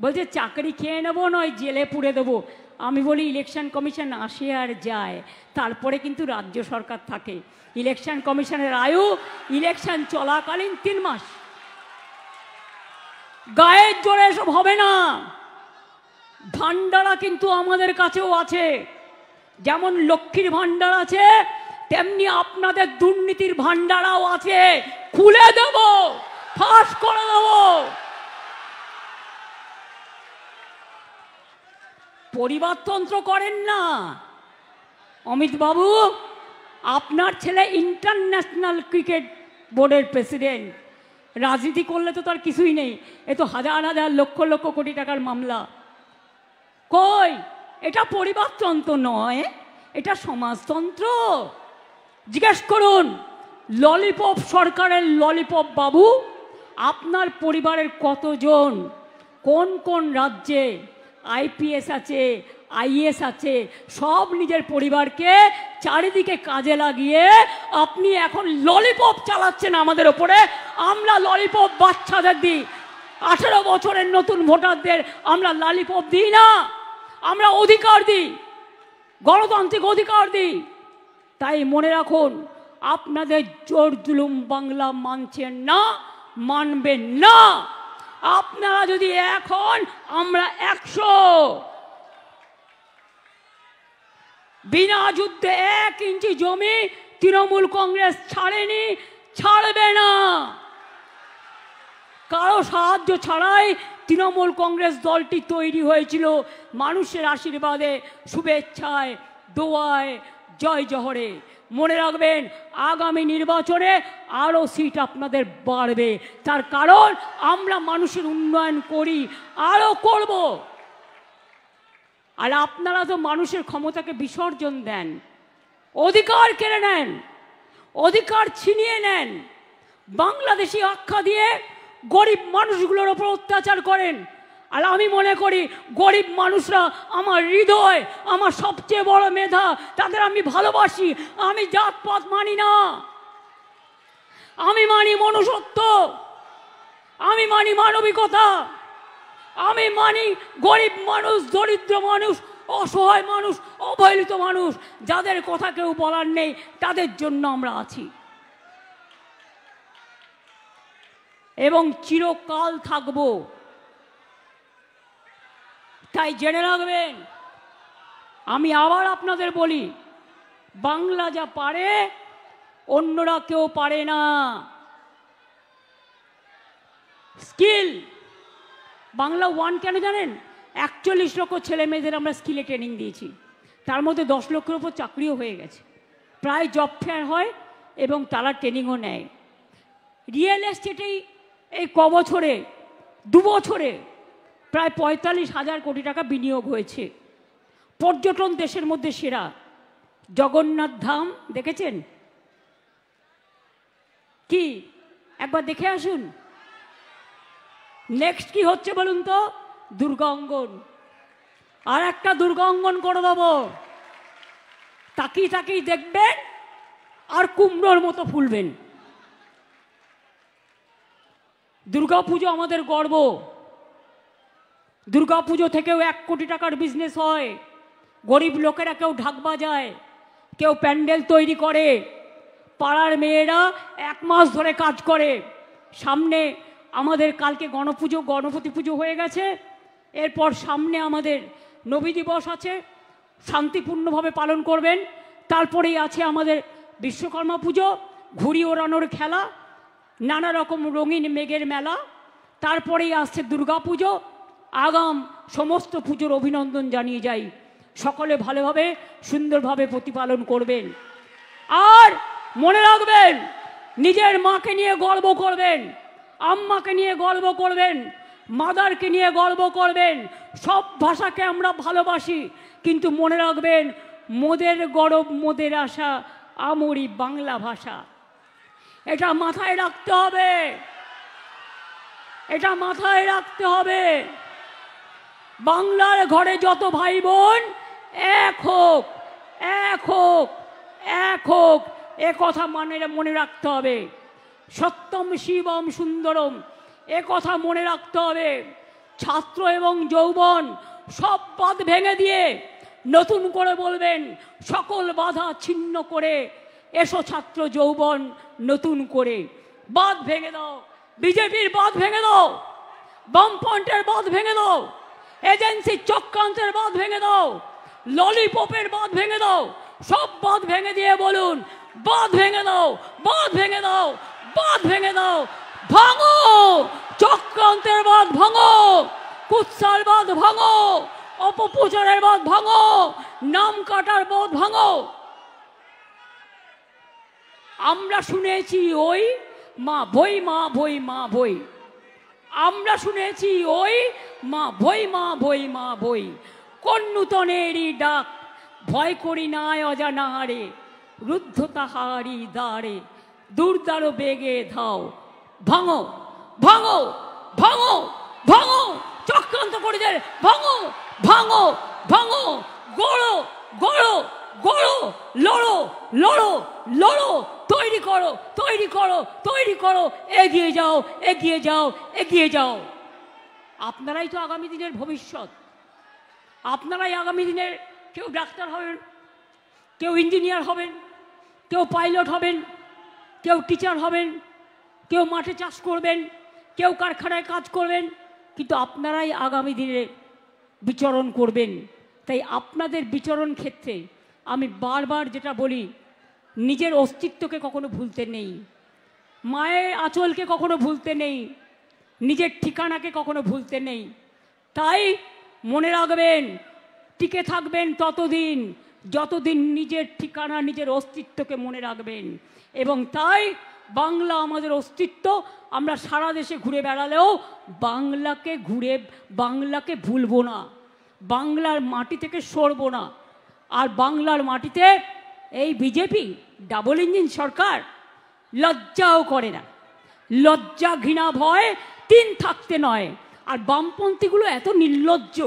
বলছে চাকরি খেয়ে নেবো নয় জেলে পুড়ে দেবো। আমি বলি ইলেকশন কমিশন আসে আর যায়, তারপরে কিন্তু রাজ্য সরকার থাকে। ইলেকশন কমিশনের আয়ু ইলেকশন চলাকালীন 3 মাস। গায়ের জোরে এসব হবে না। ভান্ডারা কিন্তু আমাদের কাছেও আছে, যেমন লক্ষ্মীর ভান্ডার আছে তেমনি আপনাদের দুর্নীতির ভান্ডারাও আছে। খুলে দেব, ফাঁস করে দেব। পরিবারতন্ত্র করেন না অমিত বাবু। আপনার ছেলে ইন্টারন্যাশনাল ক্রিকেট বোর্ডের প্রেসিডেন্ট, রাজনীতি করলে তো তার কিছুই নেই। এ তো হাজার হাজার লক্ষ লক্ষ কোটি টাকার মামলা। কই, এটা পরিবারতন্ত্র নয়, এটা সমাজতন্ত্র। জিজ্ঞেস করুন ললিপপ সরকারের ললিপপ বাবু, আপনার পরিবারের কতজন, কোন কোন রাজ্যে আইপিএস আছে, আইএস আছে, সব নিজের পরিবারকে চারিদিকে কাজে লাগিয়ে আপনি এখন ললিপপ চালাচ্ছেন আমাদের ওপরে। আমরা ললিপপ বাচ্চাদের দিই, 18 বছরের নতুন ভোটারদের আমরা ললিপপ দিই না, আমরা অধিকার দিই, গণতান্ত্রিক অধিকার দিই। তাই মনে রাখুন, আপনাদের জোর জুলুম বাংলা মানছেন না, মানবেন না। আপনারা যদি এক হন আমরা 100। বিনা যুদ্ধে 1 ইঞ্চি জমি তৃণমূল কংগ্রেস ছাড়েনি, ছাড়বে না। কারো সাহায্য ছাড়াই তৃণমূল কংগ্রেস দলটি তৈরি হয়েছিল, মানুষের আশীর্বাদে, শুভেচ্ছায়, দোয়ায়, জয় জহরে। মনে রাখবেন আগামী নির্বাচনে আরও সিট আপনাদের বাড়বে, তার কারণ আমরা মানুষের উন্নয়ন করি, আরও করব। আর আপনারা তো মানুষের ক্ষমতাকে বিসর্জন দেন, অধিকার কেড়ে নেন, অধিকার ছিনিয়ে নেন, বাংলাদেশি আখ্যা দিয়ে গরিব মানুষগুলোর ওপর অত্যাচার করেন। আর আমি মনে করি গরিব মানুষরা আমার হৃদয়, আমার সবচেয়ে বড় মেধা, তাদের আমি ভালোবাসি। আমি জাতপাত মানি না, আমি মানি মনুষ্যত্ব, আমি মানি মানবিকতা, আমি মানি গরিব মানুষ, দরিদ্র মানুষ, অসহায় মানুষ, অবহেলিত মানুষ, যাদের কথা কেউ বলার নেই, তাদের জন্য আমরা আছি এবং চিরকাল থাকব। তাই জেনে রাখবেন, আমি আবার আপনাদের বলি, বাংলা যা পারে অন্যরা কেউ পারে না। স্কিল বাংলা 1 কেন জানেন? 41 লক্ষ ছেলে মেয়েদের আমরা স্কিলে ট্রেনিং দিয়েছি, তার মধ্যে 10 লক্ষের উপর চাকরিও হয়ে গেছে, প্রায় জব ফেয়ার হয় এবং তারা ট্রেনিংও নেয়। রিয়েল এস্টেটেই এই ক বছরে 2 বছরে প্রায় 45,000 কোটি টাকা বিনিয়োগ হয়েছে। পর্যটন দেশের মধ্যে সেরা। জগন্নাথ ধাম দেখেছেন কি? একবার দেখে আসুন। নেক্সট কি হচ্ছে বলুন তো? দুর্গা অঙ্গন। আর একটা দুর্গা অঙ্গন করে দেবো, তাকিয়ে তাকিয়ে দেখবেন আর কুমড়োর মতো ফুলবেন। দুর্গাপুজো আমাদের গর্ব। দুর্গাপুজো থেকেও 1 কোটি টাকার বিজনেস হয়। গরিব লোকেরা কেউ ঢাক বাজায়, কেউ প্যান্ডেল তৈরি করে, পাড়ার মেয়েরা 1 মাস ধরে কাজ করে। সামনে আমাদের কালকে গণপতি পুজো হয়ে গেছে, এরপর সামনে আমাদের নবী দিবস আছে, শান্তিপূর্ণভাবে পালন করবেন। তারপরেই আছে আমাদের বিশ্বকর্মা পুজো, ঘুড়ি ওড়ানোর খেলা, নানা রকম রঙিন মেঘের মেলা, তারপরেই আসছে দুর্গা পুজো। আগাম সমস্ত পুজোর অভিনন্দন জানিয়ে যাই, সকলে ভালোভাবে সুন্দরভাবে প্রতিপালন করবেন। আর মনে রাখবেন, নিজের মাকে নিয়ে গর্ব করবেন, আম্মাকে নিয়ে গর্ব করবেন, মাদারকে নিয়ে গর্ব করবেন। সব ভাষাকে আমরা ভালোবাসি, কিন্তু মনে রাখবেন, মোদের গরব মোদের আশা, আমরি বাংলা ভাষা। এটা মাথায় রাখতে হবে, এটা মাথায় রাখতে হবে। বাংলার ঘরে যত ভাই বোন এক হোক, এক হোক, এক হোক, এ কথা মনে রাখতে হবে। সত্যম শিবম সুন্দরম, এ কথা মনে রাখতে হবে। ছাত্র এবং যৌবন সব বাঁধ ভেঙে দিয়ে নতুন করে বলবেন, সকল বাধা ছিন্ন করে এসো ছাত্র যৌবন নতুন করে। বাঁধ ভেঙে দাও, বিজেপির বাঁধ ভেঙে দাও, বামফ্রন্টের বাঁধ ভেঙে দাও, এজেন্সির চক্রান্তের বাঁধ ভেঙে দাও, ললিপপের বাঁধ ভেঙে দাও। সব বাঁধ ভেঙে দিয়ে বলুন, বাঁধ ভেঙে দাও, বাঁধ ভেঙে দাও, বাঁধ ভেঙে দাও। ভাঙো চক্রান্তের বাঁধ, ভাঙো কুৎসার বাঁধ, ভাঙো অপপ্রচারের বাঁধ, ভাঙো নাম কাটার বাঁধ, ভাঙো। আমরা শুনেছি ওই মা ভই, মা ভই, মা ভই। আমরা শুনেছি ওই মা ভই, মা ভই, মা ভই। কোন নূতনেরই ডাক, ভয় করি নাই অজানাহারে, রুদ্ধ তাহারি দ্বারে, দুর্দার বেগে ধাও। ভাঙো, ভাঙো, ভাঙো, ভাঙো চক্রান্ত করে দেয়, ভাঙো, ভাঙো, ভাঙো। গড়ো, গড়ো, গড়ো, লড়ো, লড়ো, লড়ো, তৈরি করো, তৈরি করো, তৈরি করো, এগিয়ে যাও, এগিয়ে যাও, এগিয়ে যাও। আপনারাই তো আগামী দিনের ভবিষ্যৎ। আপনারাই আগামী দিনের, কেউ ডাক্তার হবেন, কেউ ইঞ্জিনিয়ার হবেন, কেউ পাইলট হবেন, কেউ টিচার হবেন, কেউ মাঠে চাষ করবেন, কেউ কারখানায় কাজ করবেন, কিন্তু আপনারাই আগামী দিনে বিচরণ করবেন। তাই আপনাদের বিচরণ ক্ষেত্রে আমি বারবার যেটা বলি, নিজের অস্তিত্বকে কখনো ভুলতে নেই, মায়ের আঁচলকে কখনো ভুলতে নেই, নিজের ঠিকানাকে কখনো ভুলতে নেই। তাই মনে রাখবেন, টিকে থাকবেন ততদিন যতদিন নিজের ঠিকানা, নিজের অস্তিত্বকে মনে রাখবেন। এবং তাই বাংলা আমাদের অস্তিত্ব। আমরা সারা দেশে ঘুরে বেড়ালেও বাংলাকে ভুলবো না, বাংলার মাটি থেকে সরবো না। আর বাংলার মাটিতে এই বিজেপি ডাবল ইঞ্জিন সরকার লজ্জাও করে না। লজ্জা, ঘৃণা, ভয় 3 থাকতে নয়। আর বামপন্থীগুলো এত নির্লজ্জ,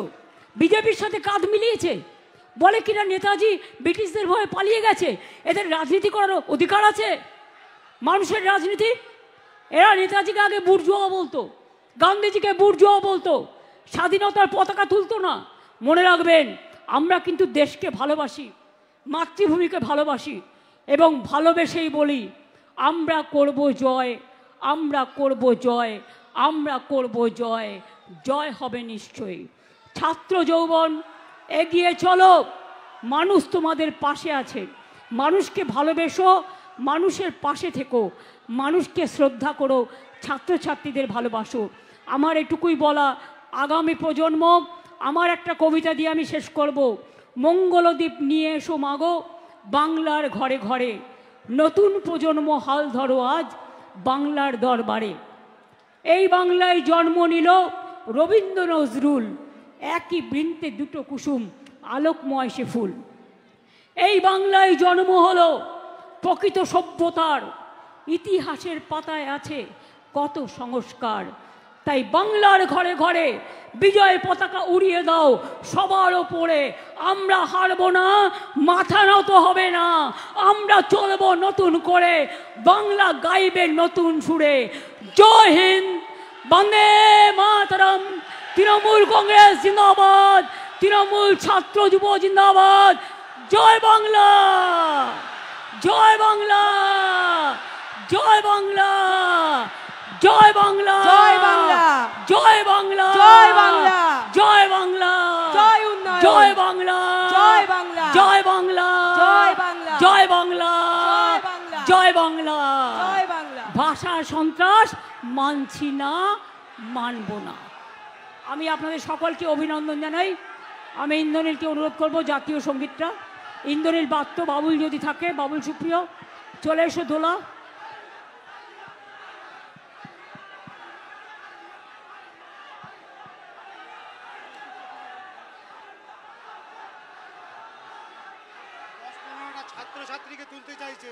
বিজেপির সাথে কাঁধ মিলিয়েছে, বলে কিনা নেতাজি ব্রিটিশদের ভয়ে পালিয়ে গেছে, এদের রাজনীতি করার অধিকার আছে। মানুষের রাজনীতি, এরা নেতাজিকে আগে বুর্জোয়া বলতো, গান্ধীজিকে বুর্জোয়া বলতো, স্বাধীনতার পতাকা তুলতো না। মনে রাখবেন, আমরা কিন্তু দেশকে ভালোবাসি, মাতৃভূমিকে ভালোবাসি, এবং ভালোবেসেই বলি, আমরা করব জয়, আমরা করব জয়, আমরা করব জয়, জয় হবে নিশ্চয়ই। ছাত্র যৌবন এগিয়ে চলো, মানুষ তোমাদের পাশে আছে। মানুষকে ভালোবেসো, মানুষের পাশে থেকো, মানুষকে শ্রদ্ধা করো, ছাত্রছাত্রীদের ভালোবাসো। আমার এটুকুই বলা। আগামী প্রজন্ম, আমার একটা কবিতা দিয়ে আমি শেষ করব। মঙ্গলদ্বীপ নিয়ে এসো মাগো বাংলার ঘরে ঘরে, নতুন প্রজন্ম হাল ধরো আজ বাংলার দরবারে। এই বাংলায় জন্ম নিল রবীন্দ্র নজরুল, একই বৃন্তে দুটো কুসুম আলোকময় সে ফুল। এই বাংলায় জন্ম হলো প্রকৃত সভ্যতার, ইতিহাসের পাতায় আছে কত সংস্কার। তাই বাংলার ঘরে ঘরে বিজয় পতাকা উড়িয়ে দাও সবার ওপরে। আমরা হারব না, মাথা নত হবে না, আমরা চলব নতুন করে, বাংলা গাইবে নতুন সুরে। জয় হিন্দ, বন্দে মাতরম। তৃণমূল কংগ্রেস জিন্দাবাদ, তৃণমূল ছাত্র যুব জিন্দাবাদ। জয় বাংলা, জয় বাংলা, জয় বাংলা, জয় বাংলা, জয় বাংলা, জয় বাংলা, জয় বাংলা, জয় বাংলা, জয় উন্নয়ন, জয় বাংলা, জয় বাংলা, জয় বাংলা, জয় বাংলা, জয় বাংলা, জয় বাংলা, জয় বাংলা। জয় বাংলা। ভাষা সন্ত্রাস মানছি না, মানব না। আমি আপনাদের সকলকে অভিনন্দন জানাই। আমি ইন্দ্রনীলকে অনুরোধ করব জাতীয় সঙ্গীতটা। ইন্দ্রনীল বাদ্য, বাবুল যদি থাকে, বাবুল সুপ্রিয় চলে এসো দোলা। ছাত্রছাত্রীকে তুলতে চাইছে,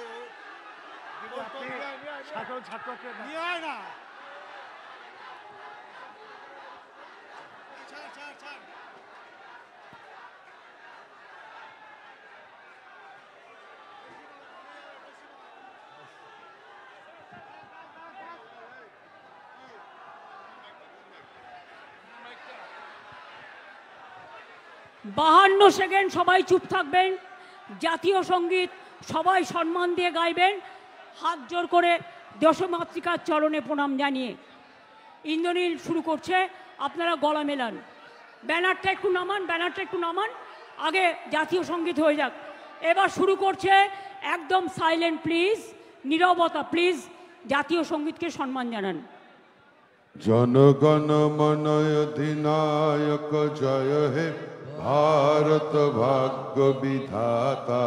বাহান্ন সেকেন্ড সবাই চুপ থাকবেন। জাতীয় সঙ্গীত সবাই সম্মান দিয়ে গাইবেন, হাত জোর করে দেশমাতৃকার চরণে প্রণাম জানিয়ে। ইন্দ্রনীল শুরু করছে, আপনারা গলা মেলান। ব্যানারটা একটু নামান, ব্যানারটা একটু নামান, আগে জাতীয় সঙ্গীত হয়ে যাক। এবার শুরু করছে, একদম সাইলেন্ট প্লিজ, নীরবতা প্লিজ। জাতীয় সঙ্গীতকে সম্মান জানান। জনগণ মন অধিনায়ক জয় হে ভারত ভাগ্য বিধাতা।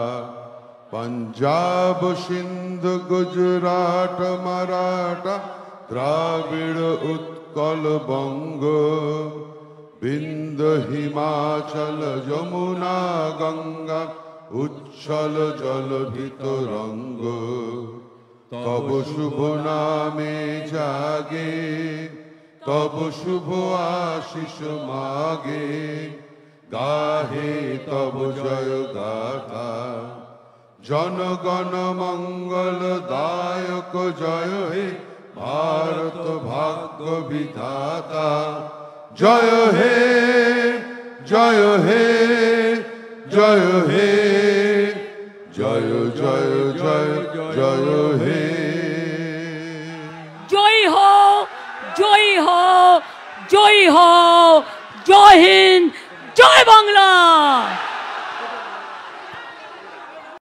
पंजाब सिंध गुजरात मराठा द्राविड़ उत्कल बंग बिंद हिमाचल यमुना गंगा उच्छल जलधित रंग तब शुभ नामे जागे तब शुभ आशीष मागे गाहे तब जय गाथा जनगण मंगल दायक जय हे भारत भाग्य विधाता जय हे जय हे जय हे जय जय जय जय हे जय हो जय हो जय हो जय हिंद जय बांग्ला।